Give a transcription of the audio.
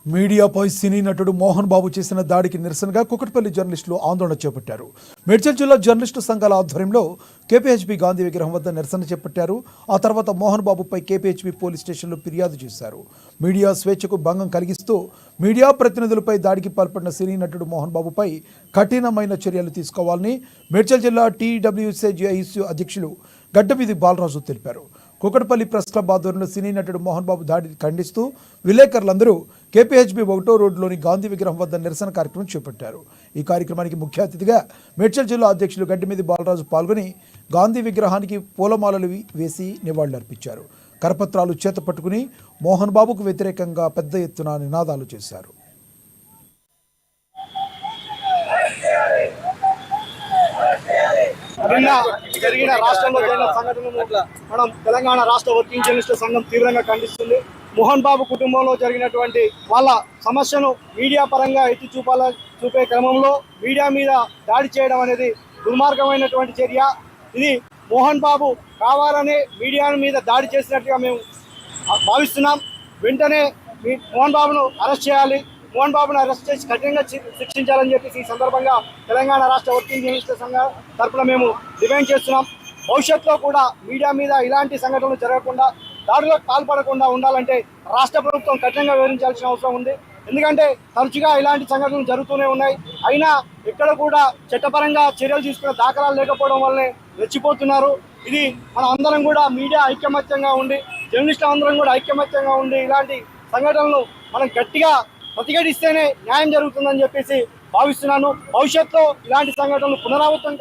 మీడియాపై సినీ నటుడు మోహన్ బాబు చేసిన దాడికి నిరసనగా కుకట్పల్లి జర్నలిస్టులు ఆందోళన చేపట్టారు. మేడ్చల్ జిల్లా జర్నలిస్టు సంఘాల ఆధ్వర్యంలో కేపీహెచ్బీ గాంధీ విగ్రహం వద్ద నిరసన చేపట్టారు. ఆ తర్వాత మోహన్ బాబుపై కేపీహెచ్బీ పోలీస్ స్టేషన్లో ఫిర్యాదు చేశారు. మీడియా స్వేచ్ఛకు భంగం కలిగిస్తూ మీడియా ప్రతినిధులపై దాడికి పాల్పడిన సినీ నటుడు మోహన్ బాబుపై కఠినమైన చర్యలు తీసుకోవాలని మేడ్చల్ జిల్లా టీడబ్ల్యూసీ అధ్యక్షులు గడ్డమీది బాలరాజు తెలిపారు. కుకట్పల్లి ప్రెస్ క్లబ్ ఆధ్వర్యంలో సినీ నటుడు మోహన్ బాబు దాడిని ఖండిస్తూ విలేకరులందరూ కేపీహెచ్బీ 1వ రోడ్డులోని గాంధీ విగ్రహం వద్ద నిరసన కార్యక్రమం చేపట్టారు. ఈ కార్యక్రమానికి ముఖ్య అతిథిగా మేడ్చల్ జిల్లా అధ్యక్షులు గడ్డమీది బాలరాజు పాల్గొని గాంధీ విగ్రహానికి పూలమాలలు వేసి నివాళులర్పించారు. కరపత్రాలు చేత పట్టుకుని మోహన్ బాబుకు వ్యతిరేకంగా పెద్ద ఎత్తున నినాదాలు చేశారు. నిన్న జరిగిన రాష్ట్రంలో జరిగిన సంఘటనలు మనం తెలంగాణ రాష్ట్ర వర్కింగ్ జర్నలిస్టుల సంఘం తీవ్రంగా ఖండిస్తుంది. మోహన్ బాబు కుటుంబంలో జరిగినటువంటి వాళ్ళ సమస్యను మీడియా పరంగా ఎత్తి చూపే క్రమంలో మీడియా మీద దాడి చేయడం అనేది దుర్మార్గమైనటువంటి చర్య. ఇది మోహన్ బాబు కావాలనే మీడియా మీద దాడి చేసినట్టుగా మేము భావిస్తున్నాం. వెంటనే మోహన్ బాబును అరెస్ట్ చేయాలి. మోహన్ బాబును అరెస్ట్ చేసి కఠినంగా శిక్షించాలని చెప్పేసి ఈ సందర్భంగా తెలంగాణ రాష్ట్ర వర్కింగ్ జర్నలిస్టుల సంఘం తరఫున మేము డిమాండ్ చేస్తున్నాం. భవిష్యత్తులో కూడా మీడియా మీద ఇలాంటి సంఘటనలు జరగకుండా, దాడులకు పాల్పడకుండా ఉండాలంటే రాష్ట్ర ప్రభుత్వం కఠినంగా వివరించాల్సిన అవసరం ఉంది. ఎందుకంటే తరచుగా ఇలాంటి సంఘటనలు జరుగుతూనే ఉన్నాయి. అయినా ఎక్కడ కూడా చట్టపరంగా చర్యలు తీసుకునే దాఖలాలు లేకపోవడం వల్లనే రెచ్చిపోతున్నారు. ఇది మనం అందరం కూడా మీడియా ఐకమత్యంగా ఉండి, జర్నలిస్టులు అందరం కూడా ఐకమత్యంగా ఉండి ఇలాంటి సంఘటనలను మనం గట్టిగా ప్రతిఘటిస్తేనే న్యాయం జరుగుతుందని చెప్పేసి భావిస్తున్నాను. భవిష్యత్తులో ఇలాంటి సంఘటనలు పునరావృతం